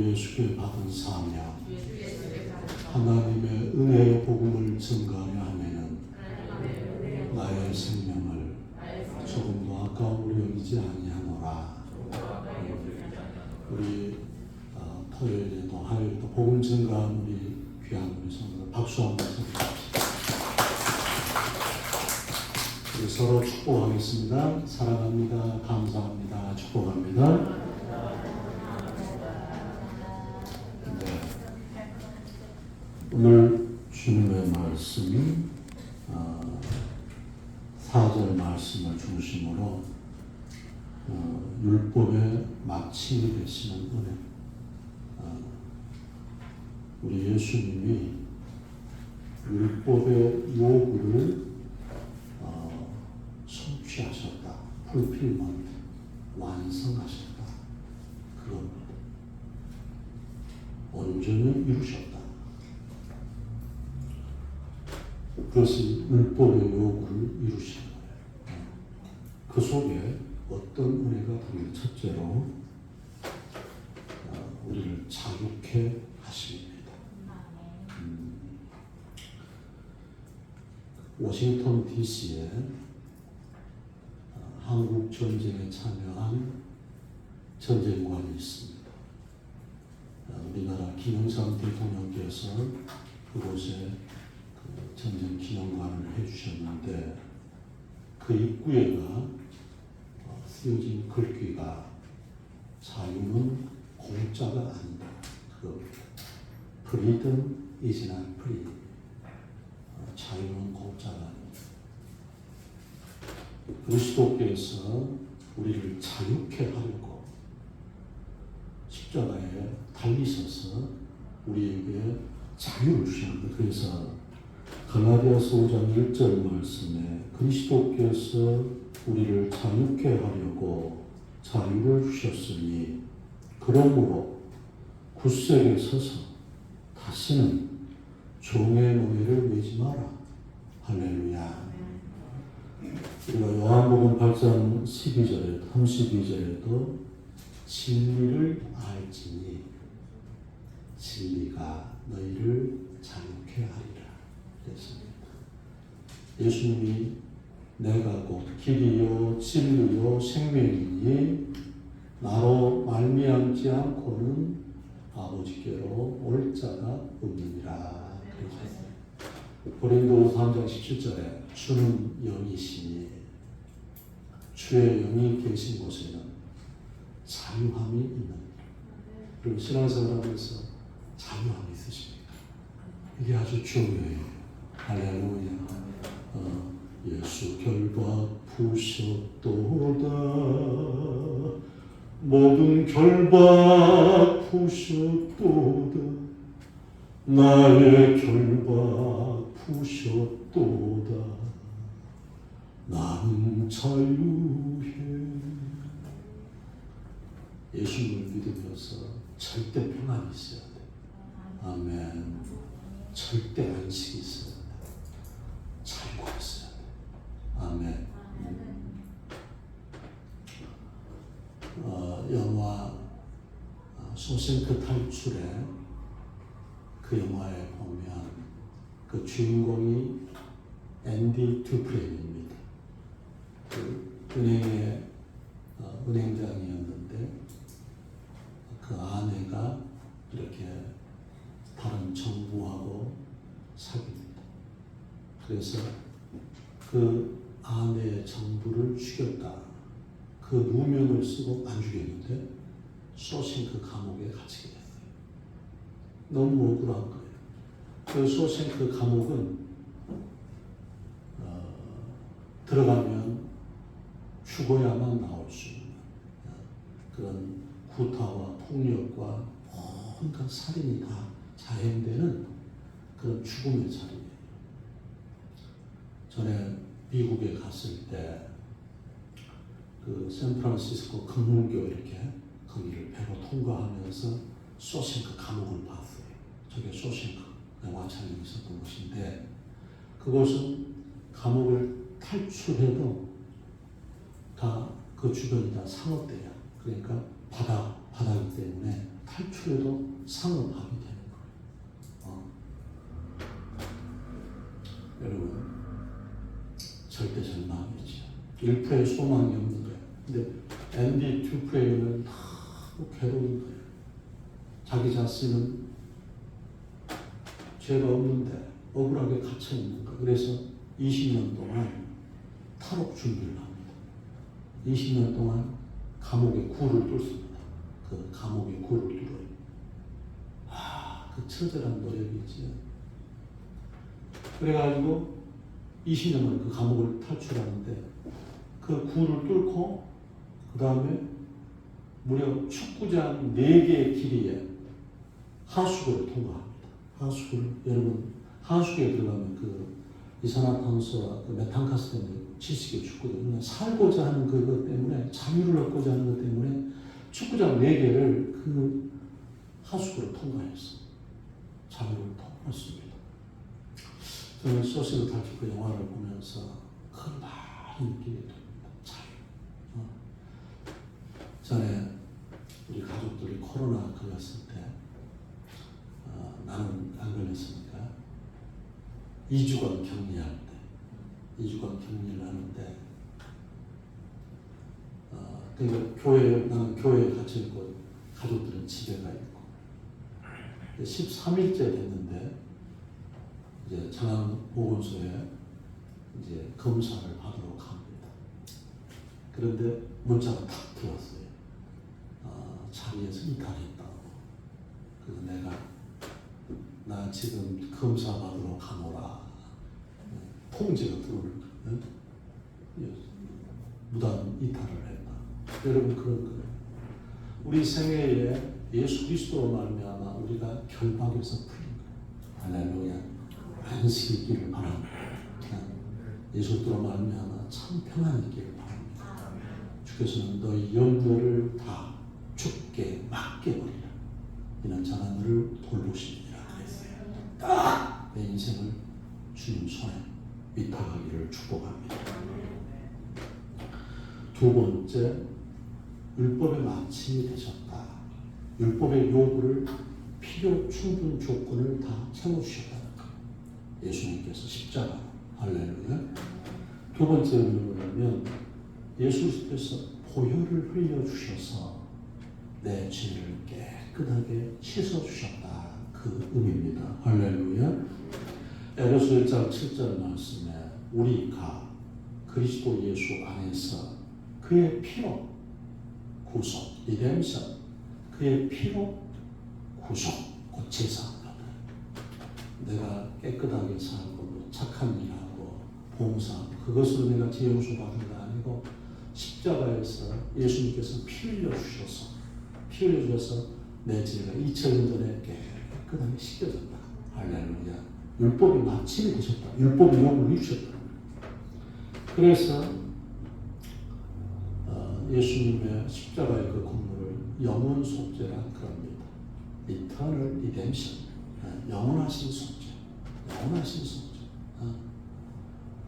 예수께 받은 사명, 하나님의 은혜의 복음을 증거하려 하면은 나의 생명을 조금도 아까움으로 여기지 아니하노라. 우리 토요일에도 화요일도 복음 증거한 우리 귀한 우리 성도들 박수 한번 쳐주십시오. 우리 서로 축복하겠습니다. 사랑합니다. 감사합니다. 축복합니다. 오늘 주님의 말씀이 4절 말씀을 중심으로 율법의 마침이 되시는 은혜. 우리 예수님이 율법의 요구를 성취하셨다. 풀필먼트, 완성하셨다. 그겁니다. 온전히 이루셨다. 그것이 율법의 요구를 이루신 거예요. 그 속에 어떤 은혜가 들어요? 첫째로 우리를 자유케 하십니다. 워싱턴 DC에 한국 전쟁에 참여한 전쟁관이 있습니다. 우리나라 김영삼 대통령께서 그곳에 전쟁 기념관을 해주셨는데 그 입구에가 쓰여진 글귀가 자유는 공짜가 아니다. 그겁니다. Freedom is not free. 자유는 공짜가 아니다. 그리스도께서 우리를 자유케 하려고 십자가에 달리셔서 우리에게 자유를 주셨는데, 그래서 갈라디아서 5장 1절 말씀에 그리스도께서 우리를 자유케 하려고 자유를 주셨으니 그러므로 굳세게 서서 다시는 종의 노예를 매지 마라. 할렐루야. 우리가 요한복음 8장 12절에 32절에도 진리를 알지니 진리가 너희를 자유케 하리라 그랬습니다. 예수님이 내가 곧 길이요 진리요 생명이니 나로 말미암지 않고는 아버지께로 올 자가 없느니라 그러셨어요. 고린도서 3장 17절에 주는 영이시니 주의 영이 계신 곳에는 자유함이 있느니라. 그리고 신앙생활하면서 자유함이 있으십니까? 이게 아주 중요해요. 할렐루야. 예수 결박 푸셨도다. 모든 결박 푸셨도다. 나의 결박 푸셨도다. 나는 자유해. 예수님을 믿으면서 절대 평안이 있어야 돼. 아멘. 절대 안식이 있어야 돼. 자유가 있어야 돼. 아멘. 영화 쇼생크 탈출에 그 영화에 보면 그 주인공이 앤디 듀프렌입니다. 그 은행의 은행장이었는데 그 아내가 이렇게 다른 정부하고 사귀입니다. 그래서 그 아내의 정부를 죽였다. 그 누명을 쓰고 안 죽였는데 쇼생크 감옥에 갇히게 됐어요. 너무 억울한 거예요. 그 쇼생크 감옥은 들어가면 죽어야만 나올 수 있는 그런 구타와 폭력과 온갖 살인이 다 자행되는 그런 죽음의 자리예요. 전에 미국에 갔을 때 그 샌프란시스코 금문교 이렇게 거기를 배로 통과하면서 쇼생크 감옥을 봤어요. 저게 쇼생크 영화 촬영이 있었던 곳인데 그곳은 감옥을 탈출해도 다 그 주변이 다 상업대야. 그러니까 바다이기 때문에 탈출해도 상업함이 되는 거예요. 여러분, 절대 절망이죠. 1%의 소망이 없는 거예요. 근데 앤디 듀프레이는 너무 괴로운 거예요. 자기 자신은 죄가 없는데 억울하게 갇혀 있는 거예요. 그래서 20년 동안 탈옥 준비를 합니다. 20년 동안 감옥의 굴을 뚫습니다. 그 감옥의 굴을 뚫어요. 그 처절한 노력이지. 그래가지고 20년 만에 그 감옥을 탈출하는데 그 굴을 뚫고 그 다음에 무려 축구장 4개의 길이에 하수구를 통과합니다. 하수구를, 여러분, 하수구에 들어가면 그 이산화탄소와 그 메탄가스 때문에 지식의 축구들, 살고자 하는 그것 때문에, 자유를 얻고자 하는 것 때문에 축구장 4개를 그 하수구를 통과해서 자유를 통했습니다. 저는 소시로 탈출 그 영화를 보면서 그 많이 느끼게 됩니다. 자유. 전에 우리 가족들이 코로나 걸렸을 때 나는 안 걸렸으니까 2주간 격리할 때, 2주간 격리를 하는데 그러니까 나는 교회에 갇혀 있고 가족들은 집에 가 있고 13일째 됐는데 이제 장암보건소에 이제 검사를 받으러 갑니다. 그런데 문자가 탁 들어왔어요. 자리에서 이탈했다고. 그래서 나 지금 검사 받으러 가노라. 통지가 들어오는 거예요. 무단 이탈을 했다. 여러분, 그런 거예요. 우리 생애에 예수 그리스도로 말미암아 우리가 결박에서 풀린 거예요. 할렐루야. 안식이 있기를 바랍니다. 예수 그리스도로 말미암아 참 평안이 있기를 바랍니다. 주께서는 너희 영들을 다 죽게 맡겨버리라. 이는 자가 너를 돌보시리라 그랬어요. 딱 내 인생을 주님 손에 위탁하기를 축복합니다. 두 번째, 율법의 마침이 되셨다. 율법의 요구를 필요 충분 조건을 다 채워주셨다는 것. 예수님께서 십자가, 할렐루야. 두 번째 의미는 뭐냐면 예수께서 보혈을 흘려주셔서 내 죄를 깨끗하게 씻어주셨다. 그 의미입니다. 할렐루야. 에베소 1장 7절 말씀에 우리가 그리스도 예수 안에서 그의 피로 구속, 리뎀션, 그의 피로 구속, 곧 제사입니다. 내가 깨끗하게 살고 착한 일하고 봉사하고 그것으로 내가 지용수 받은 거 아니고 십자가에서 예수님께서 피 흘려주셔서 내 죄가 2000년 전에 깨끗하게 씻겨졌다. 할렐루야. 율법이 마침이 되셨다. 율법이 요구를 해주셨다. 그래서 예수님의 십자가의 그 공로를 영원 속죄라 그럽니다. Eternal Redemption. 영원하신 속죄. 영원하신 속죄.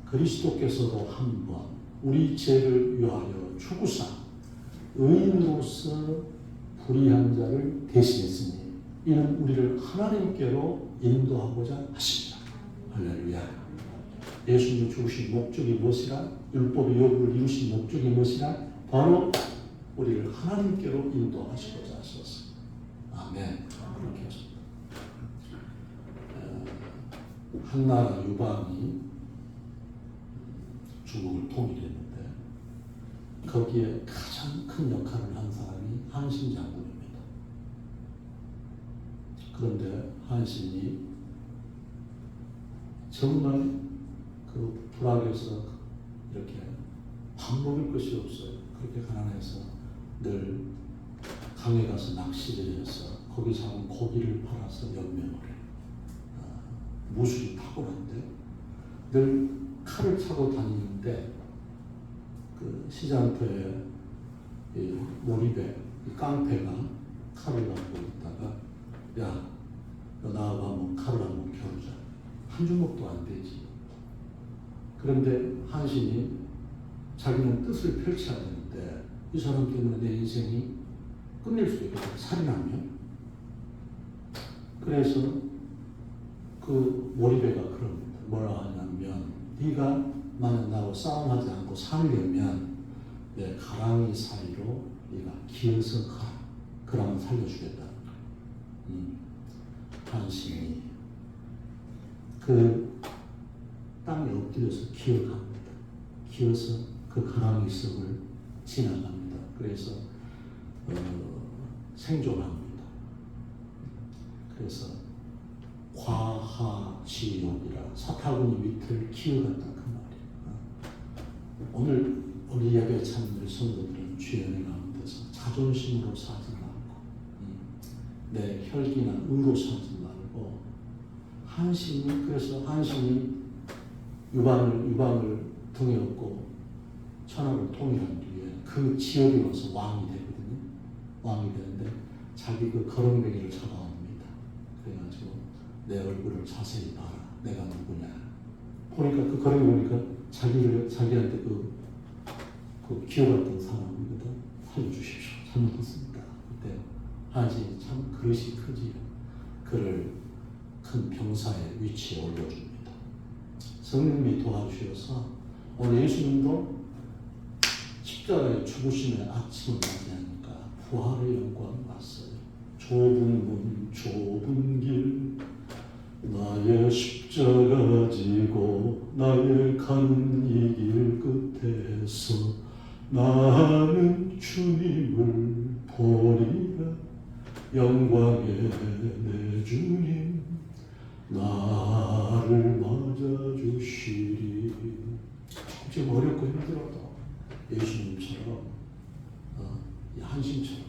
그리스도께서도 한번 우리 죄를 위하여 죽으사 의인으로서 불의한 자를 대신했으니 이는 우리를 하나님께로 인도하고자 하십니다. 할렐루야. 예수님이 죽으신 목적이 무엇이라? 율법의 요구를 이루신 목적이 무엇이라? 바로 우리를 하나님께로 인도하시고자 하셨습니다. 아멘. 그렇게 하십니다. 한나라 유방이 중국을 통일했는데 거기에 가장 큰 역할을 한 사람이 한신 장군입니다. 그런데 한신이 정말 그 불악에서 이렇게 밥 먹을 것이 없어요. 그렇게 가난해서 늘 강에 가서 낚시를 해서 거기 잡은 고기를 팔아서 연명을 해요. 무술이 탁월한데 늘 칼을 차고 다니는데 그 시장터에 몰입에 깡패가 칼을 갖고 있다가 야, 너 나하고 한번 칼을 한번 겨루자. 한 주먹도 안 되지. 그런데 한신이 자기는 뜻을 펼쳐야 되는데 이 사람 때문에 내 인생이 끝낼 수 있겠다. 살인하면 그래서 그 모리베가 그럽니다. 뭐라 하냐면 네가 만약 나하고 싸움하지 않고 살려면 내 가랑이 사이로 네가 기어서 가라. 그러면 살려주겠다. 한신이 그 땅에 엎드려서 기어갑니다. 기어서 그 가랑이 속을 지나갑니다. 그래서 생존합니다. 그래서 과하지옥이라 사타구니 밑을 기어갔다 그 말이에요. 오늘 우리 예배 참여를 성도들은 주연의 가운데서 자존심으로 사지 말고 내 혈기나 의로 사지 말고 한신이 그래서 한신이 유방을 등에 업고 천하를 통일한 뒤에 그 지역에 와서 왕이 되거든요. 왕이 되는데 자기 그 거렁뱅이를 잡아옵니다. 그래가지고 내 얼굴을 자세히 봐라. 내가 누구냐. 보니까 그 거렁이 보니까 자기한테 그 기어갔던 사람이거든. 살려주십시오. 잘못했습니다. 그때 한신이 참 그릇이 크지요. 그를 큰 병사의 위치에 올려줍니다. 성령님이 도와주셔서 오늘 예수님도 십자가의 죽으심의 아침을 맞이하니까 부활의 영광이 왔어요. 좁은 문 좁은 길 나의 십자가 지고 나의 가는 이 길 끝에서 나는 주님을 보리라. 영광의 내 주님 나를 맞아주시리. 좀 어렵고 힘들어도 예수님처럼 한신처럼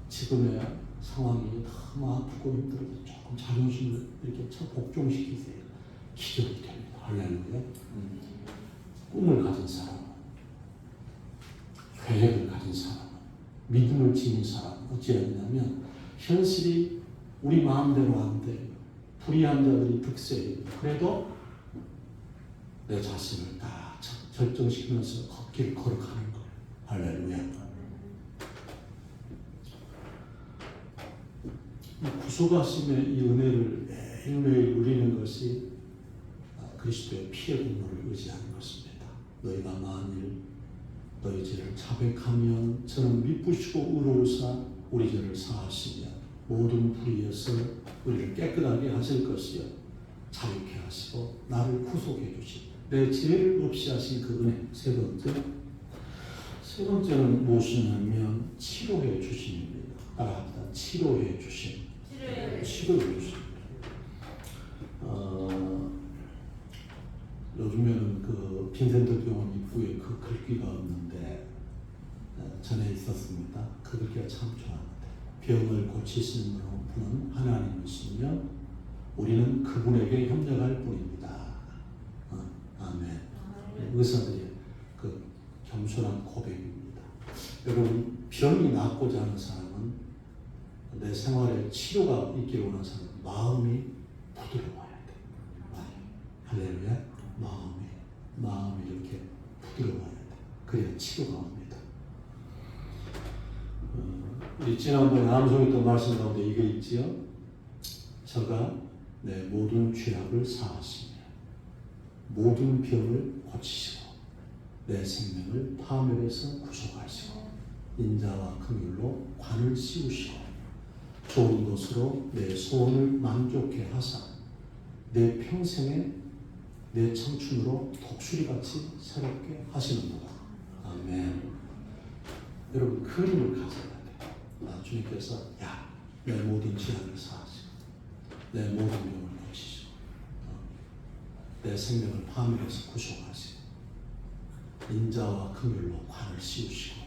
지금의 상황이 너무 아프고 힘들어도 조금 자존심을 이렇게 복종시키세요. 기적이 됩니다. 할렐루야. 꿈을 가진 사람, 계획을 가진 사람, 믿음을 지닌 사람 어찌하냐면 현실이 우리 마음대로 안 돼. 불의한 자들이 득세해요. 그래도 내 자신을 다 결정시키면서 걷기를 걸어가는 거예요. 할렐루야. 이 구속하심의 이 은혜를 매일매일 누리는 것이 그리스도의 피의 공로를 의지하는 것입니다. 너희가 만일 너희 죄를 자백하면 저는 미쁘시고 의로우사 우리 죄를 사하시며 모든 불의에서 우리를 깨끗하게 하실 것이요 자유케 하시고 나를 구속해 주시 내 죄를 없이 하신 그 은혜. 세 번째는 무엇이냐면 치료해 주심입니다. 따라합니다. 치료해 주심. 치료해 주심. 요즘에는 그 빈센트 병원 입구에 그 글귀가 없는데 전에 있었습니다. 그 글귀가 참 좋아합니다. 병을 고치시는 분은 하나님이시며 우리는 그분에게 협력할 뿐입니다. 아멘. 의사들의 그 겸손한 고백입니다. 여러분 병이 낫고자 하는 사람은 내 생활에 치료가 있기를 원하는 사람은 마음이 부드러워야 돼. 할렐루야. 마음이 이렇게 부드러워야 돼. 그래야 치료가 옵니다. 우리 지난번에 암송했던 말씀 가운데 이게 있지요. 저가 내 모든 죄악을 사하시며 모든 병을 고치시고 내 생명을 파멸해서 구속하시고 인자와 긍휼로 관을 씌우시고 좋은 것으로 내 소원을 만족해 하사 내 평생에 내 청춘으로 독수리같이 새롭게 하시는구나. 아멘. 여러분 그림을 가져야 돼요. 주님께서 내 모든 죄악을 사하시고 내 모든 병을 고치시고 내 생명을 파멸해서 구속하시고 인자와 긍휼로 관을 씌우시고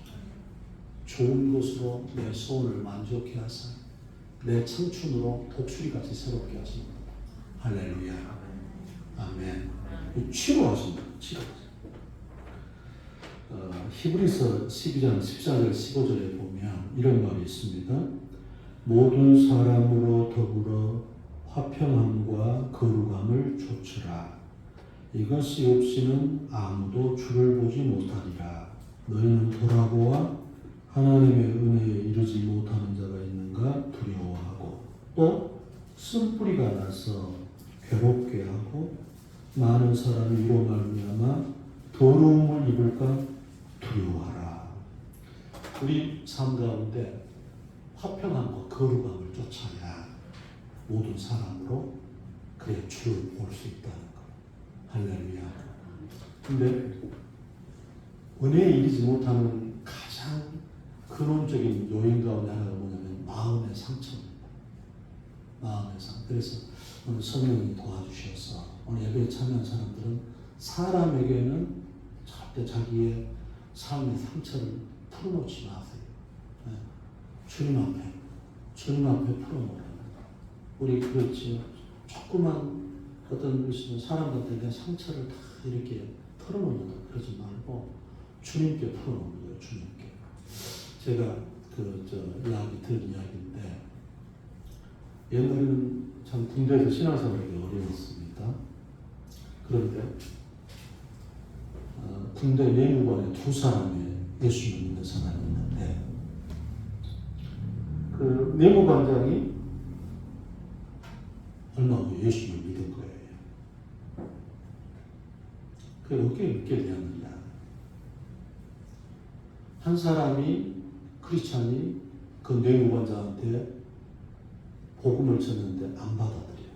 좋은 것으로 내 소원을 만족해 하사 내 청춘으로 독수리같이 새롭게 하십니다. 할렐루야. 아멘. 치료하십니다. 치료하십니다. 히브리서 12장 14절 15절에 보면 이런 말이 있습니다. 모든 사람으로 더불어 화평함과 거룩함을 좇으라. 이것이 없이는 아무도 주를 보지 못하리라. 너희는 돌아보아 하나님의 은혜에 이르지 못하는 자가 있는가 두려워하라. 또 쓴뿌리가 나서 괴롭게 하고 많은 사람이 이로 말미암아 더러움을 입을까 두려워하라. 우리 삶 가운데 화평함과 거룩함을 쫓아야 모든 사람으로 그의 주를 볼 수 있다는 것. 할렐루야. 근데 은혜에 이르지 못하는 가장 근원적인 요인 가운데 하나가 뭐냐면 마음의 상처입니다. 마음의 상처. 그래서 오늘 성령이 도와주셔서 오늘 예배에 참여한 사람들은 사람에게는 절대 자기의 삶의 상처를 풀어놓지 마세요. 네. 주님 앞에 풀어놓으라. 우리 그렇지 조그만 어떤 것이면 사람들한테 내 상처를 다 이렇게 털어놓는다 그러지 말고 주님께 풀어놓는 거예요. 주님께. 제가 이야기 들은 이야기인데 옛날에는 참 군대에서 신앙생활하기 어려웠습니다. 그런데 군대 내무관에 두 사람의 예수를 믿는 사람이 있는데 그 내무관장이 얼마 후에 예수를 믿은 거예요. 그게 어떻게 믿게 되었느냐. 한 사람이 크리스찬이 그 내무관장한테 복음을 전했는데 안 받아들여요.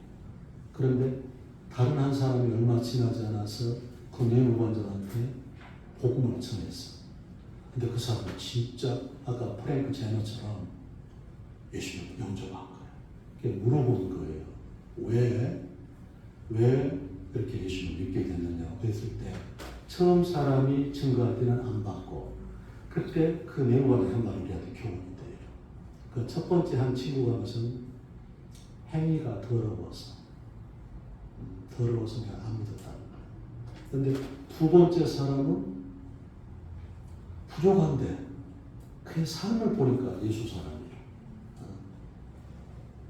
그런데 다른 한 사람이 얼마 지나지 않아서 그 내무관장한테 복음을 전했어. 근데 그 사람은 진짜 아까 프랭크 제너처럼 예수님을 영접한 거예요. 물어본 거예요. 왜 그렇게 예수님을 믿게 됐느냐고 했을 때 처음 사람이 증거할 때는 안 받고 그때 그 내용과는 한 말이 우리한테 교훈이 돼요. 그 첫 번째 한 친구가 무슨 행위가 더러워서 내가 안 믿었다는 거예요. 그런데 두 번째 사람은 부족한데 그의 삶을 보니까 예수 사람이에요.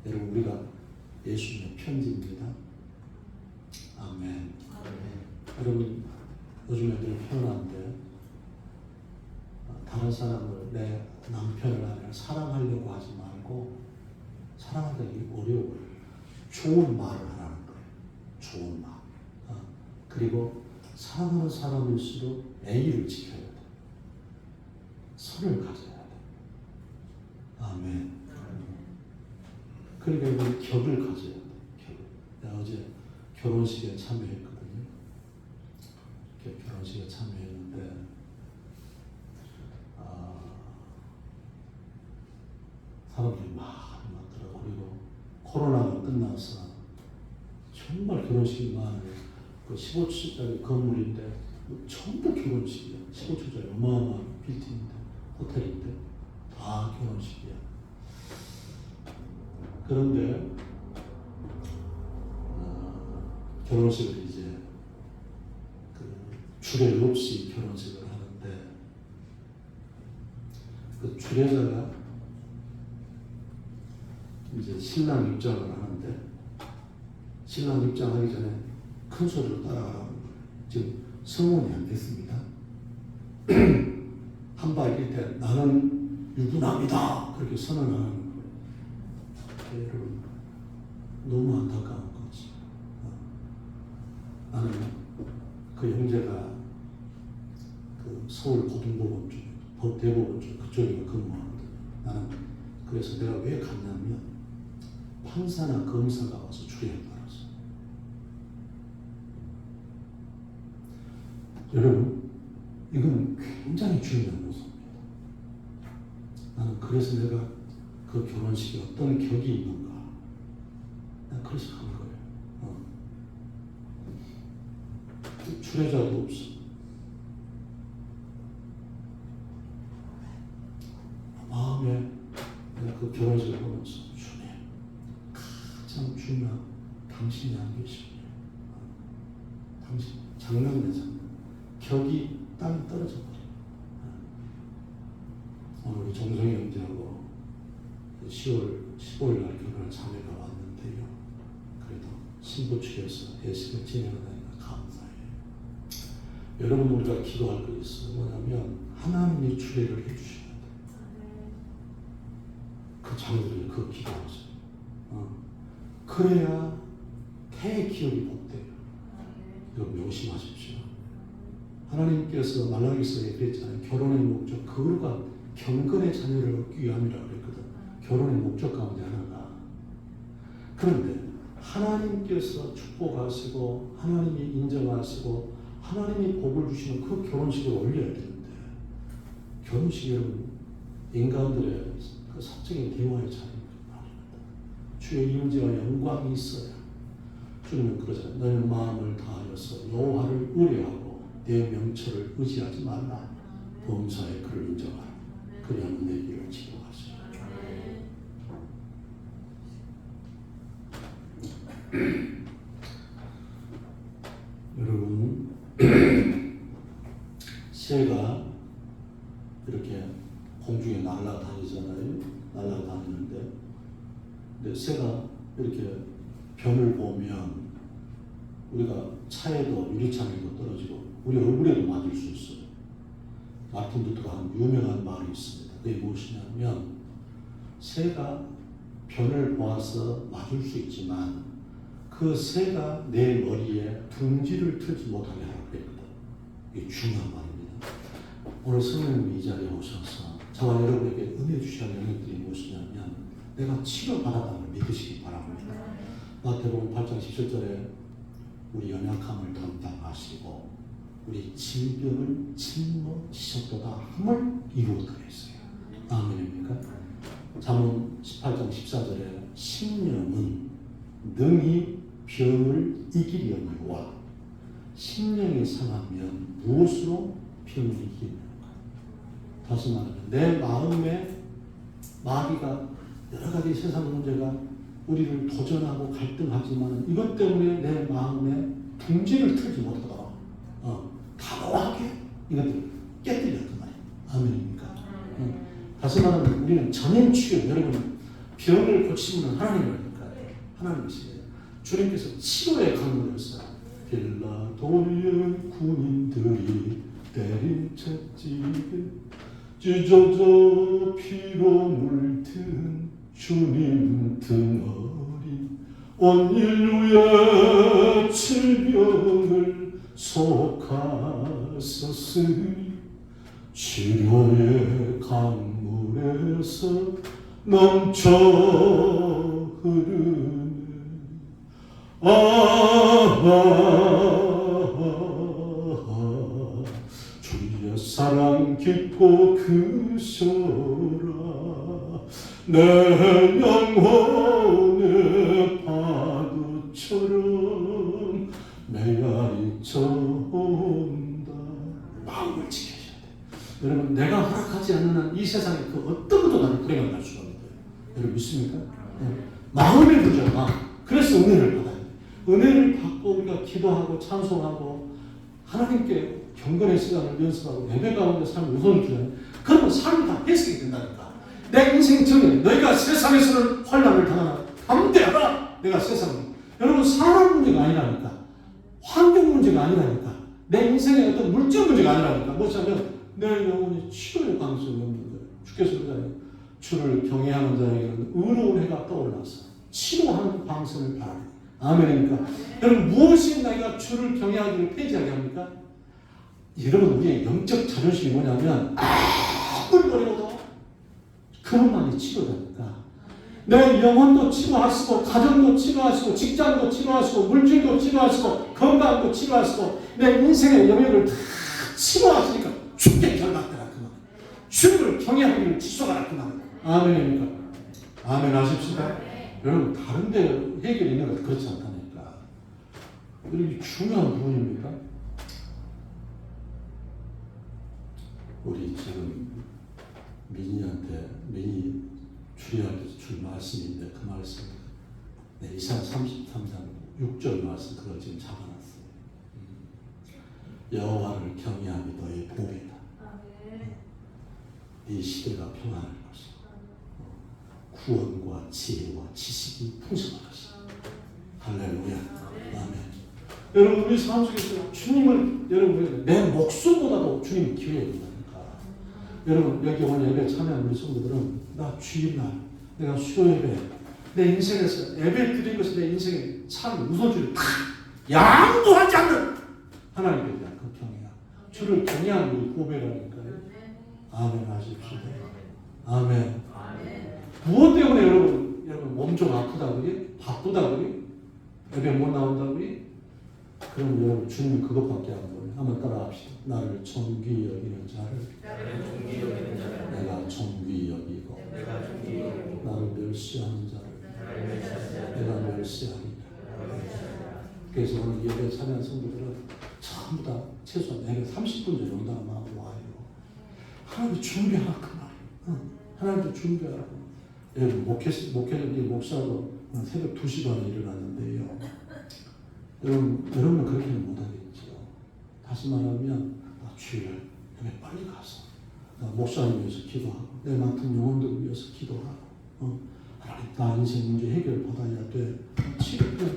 여러분 우리가 예수님의 편지입니다. 아멘. 여러분 요즘에 늘 표현하는데 다른 사람을 내 남편을 아니라 사랑하려고 하지 말고 사랑하기 어려워요. 좋은 말을 하라는 거예요. 좋은 말. 그리고 사랑하는 사람일수록 예의를 지켜야 돼. 선을 가져야 돼. 아멘. 그러니까 이건 격을 가져야 돼. 내가 어제 결혼식에 참여했거든요. 결혼식에 참여했는데 사람들이 많이 왔더라고요. 그리고 코로나가 끝나서 정말 결혼식이 많아요. 그 15층짜리 건물인데 전부 결혼식이야. 15층짜리 어마어마한 빌딩인데 호텔인데 다 결혼식이야. 그런데 결혼식을 이제 주례 없이 결혼식을 하는데 그 주례자가 이제 신랑 입장을 하는데 신랑 입장하기 전에 큰 소리로 따라가라는 거예요. 지금 성혼이 안 됐습니다. 한발 뛸 때 나는 유부남이다 그렇게 선언하는 거예요. 여러분 너무 안타까운 거지. 나는 그 형제가 그 서울 고등법원 쪽, 대법원 쪽 그쪽에 근무하거든요. 나는 그래서 내가 왜 갔냐면 판사나 검사가 와서 주례를 따랐어. 여러분 이건 굉장히 중요한 요소입니다. 나는 그래서 내가 그 결혼식에 어떤 격이 있는가 난 그래서 간 거예요. 주례자도 없어. 마음에 내가 그 결혼식을 보면서 주님 가장 중요한 당신이 안 계시네. 당신 장난내잖아. 격이 땅에 떨어져 버려. 오늘 우리 정성희 형제하고 10월 15일 날 결혼할 자매가 왔는데요. 그래도 신부 측에서 예식을 진행하니까 감사해요. 여러분 우리가 기도할 거 있어요. 뭐냐면 하나님이 주례를 해주셔야 돼. 그 자매들이 그 기도하세요. 그래야 대기업이 복돼요. 여러분 명심하십시오. 하나님께서 말라기서에 그랬잖아요. 결혼의 목적, 거룩한 경건의 자녀를 얻기 위함이라고 그랬거든. 결혼의 목적 가운데 하나가. 그런데 하나님께서 축복하시고 하나님이 인정하시고 하나님이 복을 주시는 그 결혼식을 올려야 되는데, 결혼식 여러분 인간들의 그 사적인 대화의 자리입니다. 주의 임재와 영광이 있어야. 주님은 그러잖아요. 너의 마음을 다하여서 여호와를 의뢰하고 내 명철을 의지하지 말라. 범사에 그를 인정하라. 그리하면 내 길을 지도하시라. 여러분, 새가 이렇게 공중에 날아다니잖아요. 날아다니는데, 근데 새가 이렇게 변을 보면 우리가 차에도 유리창에도 떨어지고 우리 얼굴에도 맞을 수 있어요. 마틴 루터가 한 유명한 말이 있습니다. 그게 무엇이냐면, 새가 변을 보아서 맞을 수 있지만 그 새가 내 머리에 둥지를 틀지 못하게 하라고 그랬거든. 이게 중요한 말입니다. 오늘 성령님이 이 자리에 오셔서 저와 여러분에게 은혜 주시는 영역들이 무엇이냐면, 내가 치료받았다는 걸 믿으시기 바랍니다. 마태복음 8장 17절에 우리 연약함을 담당하시고 우리 질병을 짊어지셨도다 함을 이루었다고 했어요. 아멘입니까? 잠언 18장 14절에 심령은 능히 병을 이기려니와 심령이 상하면 무엇으로 병을 이기려는가? 다시 말하면 내 마음에 마귀가 여러 가지 세상 문제가 우리를 도전하고 갈등하지만 이것 때문에 내 마음에 둥지를 틀지 못하도록 단호하게 이것들을 깨뜨렸단 말이에요. 아멘입니까? 다시 말하면 우리는 전행치유, 여러분 병을 고치는 하나님이니까 하나님이시에요. 주님께서 치료의 강물이었어요. 빌라도의 군인들이 때린 채찍에 찢어져 피로 물든 주님 등어리 온 인류의 질병을 속하셨으니 치료의 강물에서 넘쳐 흐르네. 주의 사랑 깊고 크셔라. 내 영혼의 파도처럼 메아리쳐 온다. 마음을 지키셔야 돼. 여러분, 내가 허락하지 않는 한 이 세상에 그 어떤 것도 나를 불행하게 할 수가 없어요. 여러분 믿습니까? 마음의 부자가 그래서 은혜를 받아야 돼. 은혜를 받고 우리가 기도하고 찬송하고 하나님께 경건의 시간을 연습하고 예배 가운데 삶을 우선을 주잖아요. 그러면 삶이 다 해석이 된다니까. 내 인생 전에 너희가 세상에서는 환난을 당하나 담대하라. 내가 세상을. 여러분 사람 문제가 아니라니까. 환경 문제가 아니라니까. 내 인생의 어떤 물질 문제가 아니라니까. 뭐냐면 내 영혼이 치료의 가능성이 없는 거예요. 주께서 그러잖아요. 주를 경외하는 자에게는 의로운 해가 떠올라서 치료하는 방송을 바라는. 아멘입니까? 여러분 무엇이 내가 주를 경외하기를 폐지하게 합니까? 여러분 우리의 영적 자존심이 뭐냐면 아무리 노력해도 그것만이 치료되니까. 내 영혼도 치료하시고 가정도 치료하시고 직장도 치료하시고 물질도 치료하시고 건강도 치료하시고 내 인생의 영역을 다 치료하시니까 죽게 결박되라 그 말. 주를 경외하기를 지속하라 그 말. 아멘입니까? 아멘 하십시다. 여러분 다른 데 해결이 있는 것 그렇지 않다니까. 이게 중요한 부분입니다. 우리 지금 민이 주리할 때 줄 말씀인데 그 말씀 이사야 33장 6절 말씀 그걸 지금 잡아놨어요. 여호와를 경외함이 너의 복이다. 네 시대가 평안할 것이다. 구원과 지혜와 지식이 풍성할 것이다. 할렐루야. 아멘. 여러분 우리 삶 속에서 주님을 여러분 내 목숨보다도 주님 기회해야 된다니까. 여러분 여기 오늘 예배 참여한 우리 성도들은 나 주일날 내가 수요 예배 내 인생에서 예배 드린 것이 내 인생에 참 우선주를 다 양보하지 않는 하나님에 대한 그 경외야. 주를 경외하는 우리 고백이라니까요. 아멘 하십시오. 아멘. 무엇 때문에 여러분 몸 좀 아프다 그리? 바쁘다 그리? 예배 못 나온다 그리? 그럼 여러분 주님 그것밖에 안 보여요. 한번 따라합시다. 나를 존귀 여기는 자를 내가 존귀 여기고 나를 멸시하는 자를 내가 멸시하리라. 그래서 오늘 예배 참여한 성도들은 전부 다 최소한 내가 30분 전에 온다고 와요. 하나님도 준비하라 그 말이에요. 하나님도 준비하라고. 여러분 목회자님 목사도 새벽 2시 반에 일어났는데요. 여러분은 그렇게는 못하겠죠. 다시 말하면 주일 예배 빨리 가서 목사님 위해서 기도하고 내 맡은 영혼들을 위해서 기도하고 하나님 나 인생 문제 해결 받아야 돼.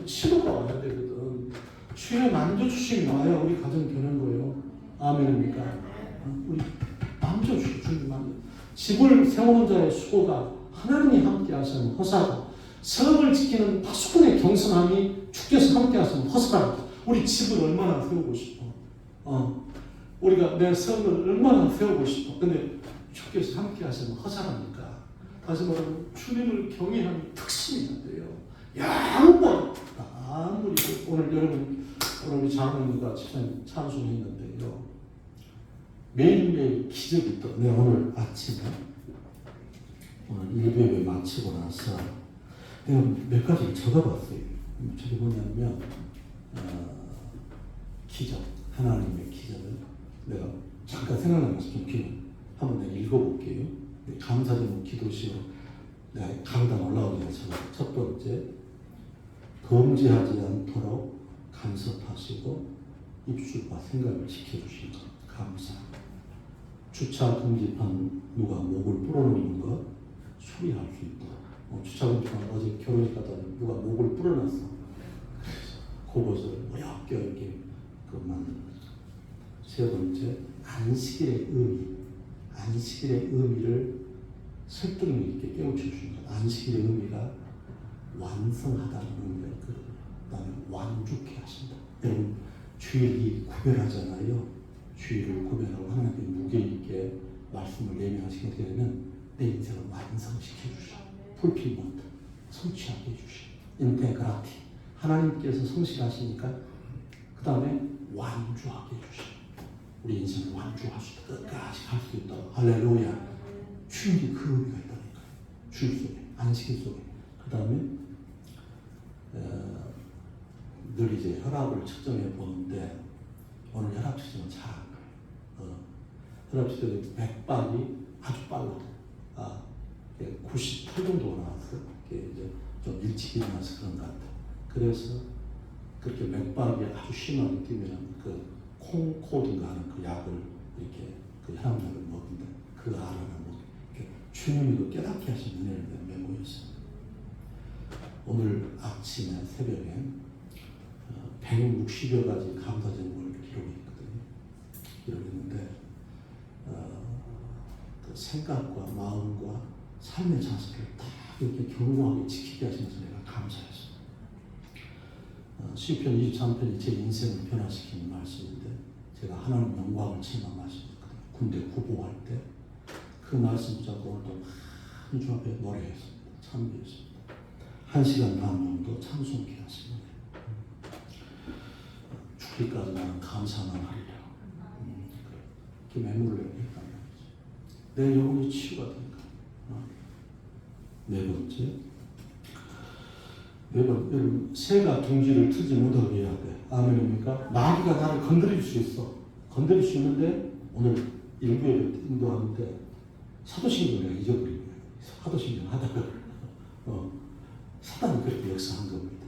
치료가 와야 되거든. 주의 만져주심이 와야 우리 가정 되는 거예요. 아멘입니까? 우리 만져주시고 주님 만져. 집을 세우는 자의 수고가 하나님이 함께 하시는 허사고 성을 지키는 파수꾼의 경선함이 주께서 함께 하시는 허사랍니다. 우리 집을 얼마나 세우고 싶어. 우리가 내 성을 얼마나 세우고 싶어. 근데 주께서 함께 하시는 허사라니까. 다시 말하면 주님을 경외하는 특심이 있는데요. 양보. 아무리 오늘 여러분 오늘 우리 장로님과 찬송했는데요. 매일매일 기적이 있다. 네, 오늘 아침에 오늘 일배를 마치고 나서 내가 몇 가지를 적어봤어요. 저게 뭐냐면 기적, 하나님의 기적을 내가 잠깐 생각나면서 좀 한번 내가 읽어볼게요. 감사제목 기도시로 내가 강단 올라오기 전에 첫 번째, 범죄하지 않도록 간섭하시고 입술과 생각을 지켜주신 것 감사합니다. 주차 금지판 누가 목을 불어넣는 것 수리할 수 있도록. 주차 금지판 어제 결혼식 가다 누가 목을 불어놨어. 그것을 어렵게 이렇게 만든 거죠. 세 번째, 안식일의 의미를 설득력 있게 깨우쳐 주신 것. 안식일의 의미가 완성하다는 의미가 있거든요. 그다음에 완죽해 하신다. 여러분 주일이 구별하잖아요. 주일을 구별하고 하나님께 무게 있게 말씀을 예매하시게 되면 내 인생을 완성시켜 주시고 풀필먼트 성취하게 해주시고 인테그라티 하나님께서 성실하시니까 그 다음에 완주하게 해주시고 우리 인생을 완주할 수 있다. 끝까지 갈 수 있다. 할렐루야. 주일이 그 의미가 있다니까요. 주일 속에 안식일 속에. 그 다음에 늘 이제 혈압을 측정해 보는데 오늘 혈압 측정은 잘한 거예요. 혈압 측정이 맥박이 아주 빨라요. 98 정도가 나왔어요. 이제 좀 일찍 일어나서 그런 것 같아요. 그래서 그렇게 맥박이 아주 심하게 뛰면 그 콩코드인가 하는 그 약을 이렇게 그 혈압약을 먹는데 그 알아는 뭐 주님이 그 깨닫게 하신 은혜를 메모했어요. 오늘 아침에 새벽에 160여 가지 감사 제목을 기록했거든요. 기록했는데 그 생각과 마음과 삶의 자세를 다 이렇게 견고하게 지키게 하시면서 내가 감사했어요. 시편 23편이 제 인생을 변화시키는 말씀인데 제가 하나님 영광을 체험하셨거든요. 군대 구보할 때 그 말씀 붙잡고 오늘도 한 주 앞에 노래했습니다. 참배했습니다. 1시간 반 정도 찬송케 하십니다. 죽기까지 나는 감사만 하리라. 그렇게 매물을 했단 말이죠. 내 영혼이 치유가 되니까. 네 번째, 여러분 새가 둥지를 트지 못하게 해야 돼. 아멘입니까? 마귀가 나를 건드릴 수 있어. 건드릴 수 있는데 오늘 일부에 인도하는데 사도신경을 내가 잊어버린 거예요. 사도신경 하다가 사단이 그렇게 역사한 겁니다.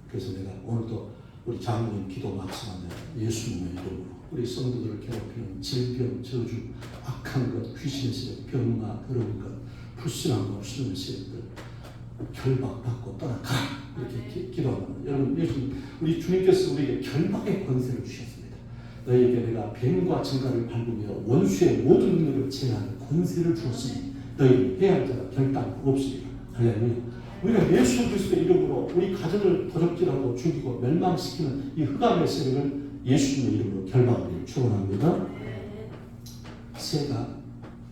그래서 내가 오늘도 우리 장로님 기도 마치면 예수님의 이름으로 우리 성도들을 괴롭히는 질병, 저주, 악한 것, 귀신의 세력, 병마, 더러운 것, 불신한 것, 없는 세력들 결박받고 떠나가라 이렇게 기도하는 여러분 예수님 우리 주님께서 우리에게 결박의 권세를 주셨습니다. 너희에게 내가 뱀과 증가를 밟으며 원수의 모든 능력을 제하는 권세를 주었으니 너희는 해야 할 자가 결단 없으리라. 할렐루야. 우리가 예수 그리스도의 이름으로 우리 가정을 도적질하고 죽이고 멸망시키는 이 흑암의 세력을 예수님의 이름으로 결박하기를 축원합니다. 새가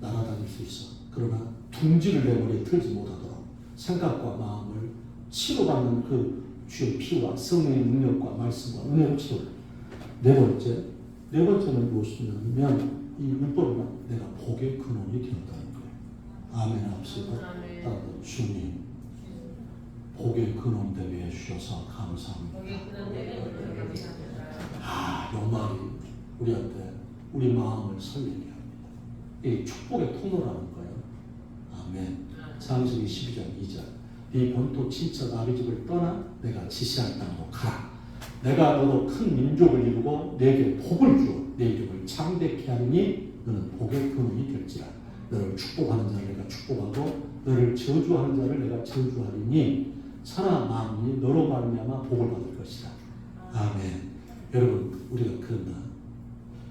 날아다닐 수 있어. 그러나 둥지를 내 머리에 틀지 못하도록 생각과 마음을 치료받는 그 주의 피와 성령의 능력과 말씀과 은혜로 치료. 네 번째는 무엇이냐면 이 율법은 내가 복의 근원이 되었다는 거예요. 아멘 합시다. 따로 주님 복의 근원 되게 해주셔서 감사합니다. 이 말이 우리한테 우리 마음을 설레게 합니다. 이 축복의 통로라는 거예요. 아멘. 창세기 12장 2절. 네 본토 친척 아비 집을 떠나 내가 지시할 땅으로 가라. 내가 너로 큰 민족을 이루고 내게 복을 주어 내 이름을 창대케 하리니 너는 복의 근원이 될지라. 너를 축복하는 자를 내가 축복하고 너를 저주하는 자를 내가 저주하리니 천하 만민이 너로 말미암아 복을 받을 것이다. 아멘. 여러분 우리가 그런다.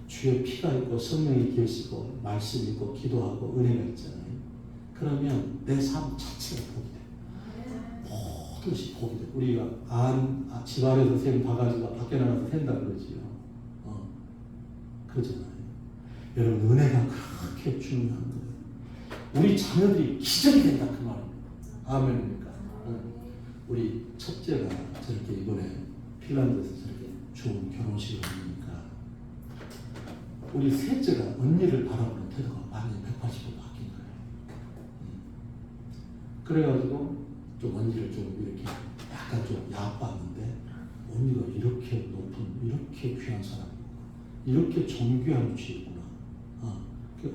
주의 피가 있고 성령이 계시고 말씀이 있고 기도하고 은혜가 있잖아요. 그러면 내 삶 자체가 복이 돼. 모든 것이 복이 돼. 우리가 집 안에서 샌 바가지가 밖에 나가서 샌다 그러지요. 그러잖아요. 여러분 은혜가 그렇게 중요한 거예요. 우리 자녀들이 기적이 된다 그 말입니다. 아멘입니까? 우리 첫째가 저렇게 이번에 핀란드에서 저렇게 좋은 결혼식을 하니까 우리 셋째가 언니를 바라보는 태도가 완전히 180도 바뀐 거예요. 그래가지고 좀 언니를 좀 이렇게 약간 좀 얕봤는데 언니가 이렇게 높은 이렇게 귀한 사람이고 이렇게 존귀한 위치이구나.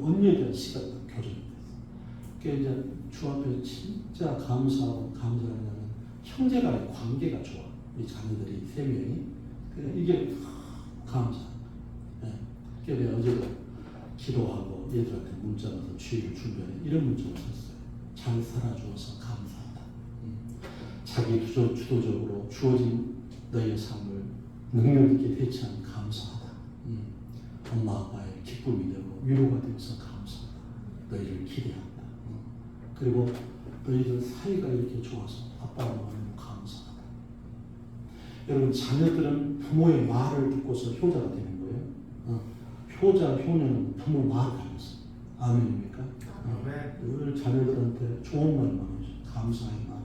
언니에 대한 시각이 교정이 됐어. 그러니까 이제 주 앞에서 진짜 감사하고 감사하냐면 형제간의 관계가 좋아. 우리 자녀들이 3명이. 이게 감사. 그래서 어제도 기도하고 얘들한테 문자 가서 주일을 준비해 이런 문자를 썼어요. 잘 살아주어서 감사하다. 자기 주도적으로 주어진 너희의 삶을 능력 있게 대처한 감사하다. 엄마 아빠의 기쁨이 되고 위로가 되어서 감사하다. 너희를 기대한다. 그리고 너희들 사이가 이렇게 좋아서 아빠와 엄마는 감사하다. 여러분 자녀들은 부모의 말을 듣고서 효자가 되는 거예요. 효자, 효녀는 부모 말을 하면서 아멘입니까? 늘 자녀들한테 좋은 말만 하죠. 감사의 말,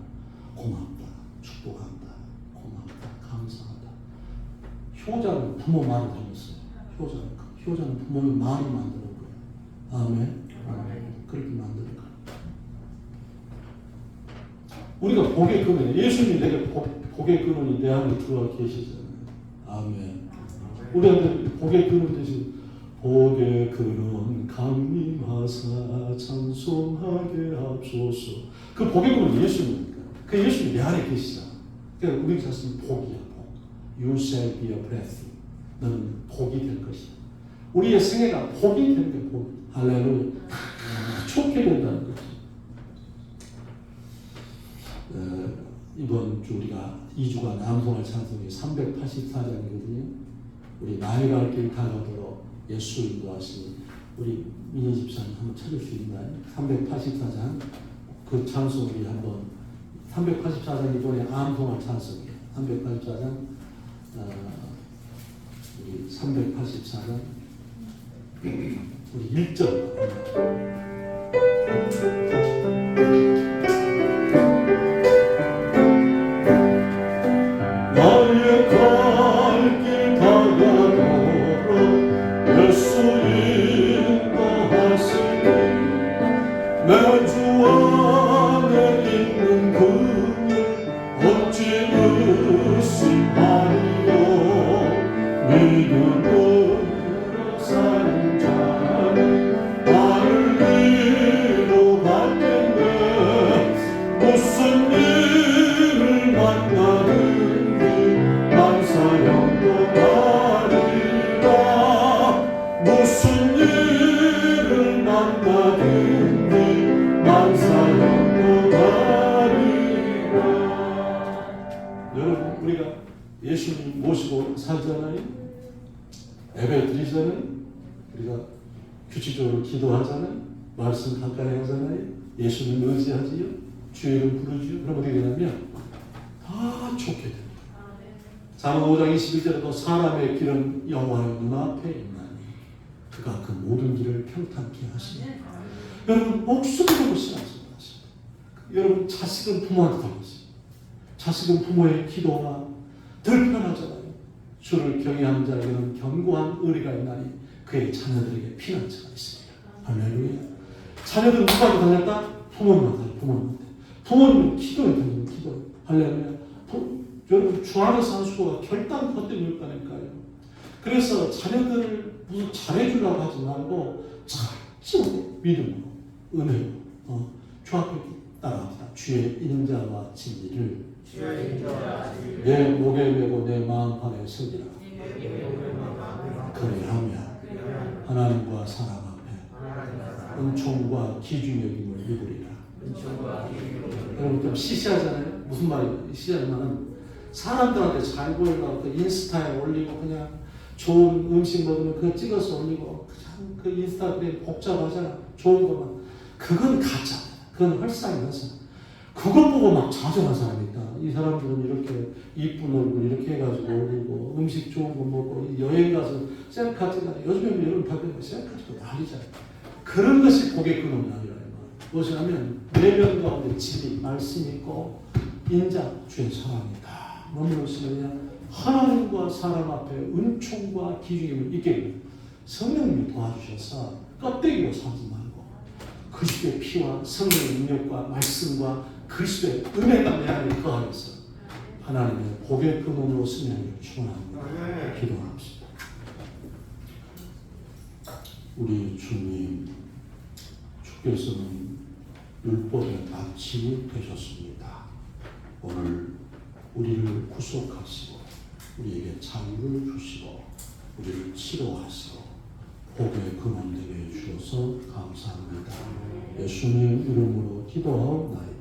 고맙다, 축복한다, 고맙다, 감사하다. 효자는 부모 말을 하면서요. 효자는 부모의 말이 만드는 거예요. 아멘. 그렇게 만드는 거예요. 우리가 복의 근원, 예수님이 내게 복의 근원이 내 안에 들어와 계시잖아요. 아멘. 우리한테 복의 근원 되신 복의 근원 강림하사 찬송하게 하소서. 그 복의 근원 예수님이니까. 그 예수님이 내 안에 계시잖아. 그러니까 우리 자신이 복이야, 복. You shall be a blessing. 너는 복이 될 것이다. 우리의 생애가 복이 되는 게 복. 할렐루야. 좋게 된다는 거지. 이번 주 우리가 2주간 암송할 찬송이 384장이거든요. 우리 나이가 할 길 다가도록 예수 인도하시니 우리 민희 집사님 한번 찾을 수 있나요? 384장 그 찬송 우리 한번 384장 이번에 암송할 찬송이에요. 384장 우리 384장 우리 1절 나의 갈 길 다가도록 예수 인도하시니 내 주 안에 있는 그를 어찌 의심하리요. 믿음으로 사는 자는 나를 위로받겠네. 무슨 일을 만나든지 난 사형동하리라. 무슨 일을 만나든지 난 사형동하리라. 여러분 우리가 예수님 모시고 살잖아요. 예배 드리잖아요. 우리가 규칙적으로 기도하잖아요. 말씀 가까이 하잖아요. 예수님 의지하지요. 주의 이름 부르죠. 그럼 어떻게 되냐면 다 좋게 됩니다. 잠언 5장 21절에도 사람의 길은 여호와의 눈앞에 있나니 그가 그 모든 길을 평탄케 하시니. 여러분 목숨을 걸고 신앙생활 하십니다. 여러분 자식은 부모한테 달렸어요. 자식은 부모의 기도가 덜 편하잖아요. 주를 경외하는 자에게는 견고한 의리가 있나니 그의 자녀들에게 피난처가 있습니다. 할렐루야. 자녀들은 누구한테 달렸다? 부모님한테 달려. 부모님은 기도에 달리는 기도에. 할렐루야. 여러분 주 안에서 한 수고가 결단코 때문일까니까요. 그래서 자녀들을 무슨 잘해주려고 하지 말고 찾지 믿음으로 은혜로 주 앞에 따라갑니다. 주의 인자와 진리를 내 목에 메고 내 마음판에 새기라. 그래하며 하나님과 사람 앞에 은총과 기중의 힘을 입으리라. 여러분 좀 시시하잖아요. 무슨 말이에요? 시시하지만은 사람들한테 잘 보이려고 그 인스타에 올리고 그냥 좋은 음식 먹으면 그거 찍어서 올리고 그냥 그 인스타그램 복잡하잖아. 좋은 것만. 그건 가짜입니다. 그건 헐상이라서. 그것 보고 막 좌절한 사람이 있다. 이 사람들은 이렇게 이쁜 얼굴 이렇게 해가지고 올리고 음식 좋은 거 먹고 여행 가서 셀카 찍어. 요즘에 여러분 밖에 셀카 찍고 난리잖아요. 그런 것이 고객 근원이 아니라 무엇이냐면 내면 가운데 진리, 말씀이 있고 인자, 주의 사랑이다. 뭐무엇이냐 하나님과 사람 앞에 은총과 기중임을 있게 성령님이 도와주셔서 껍데기로 살지 말고 그리스도의 피와 성령의 능력과 말씀과 그리스도의 은혜가 내 안에 거하여서 하나님의 복의 근원으로 쓰면 충만합니다. 기도합시다. 우리 주님, 주께서는 율법의 마침이 되셨습니다. 오늘 우리를 구속하시고 우리에게 자유를 주시고 우리를 치료하시고 복의 근원 되게 해주셔서 감사합니다. 예수님 이름으로 기도하옵나이다.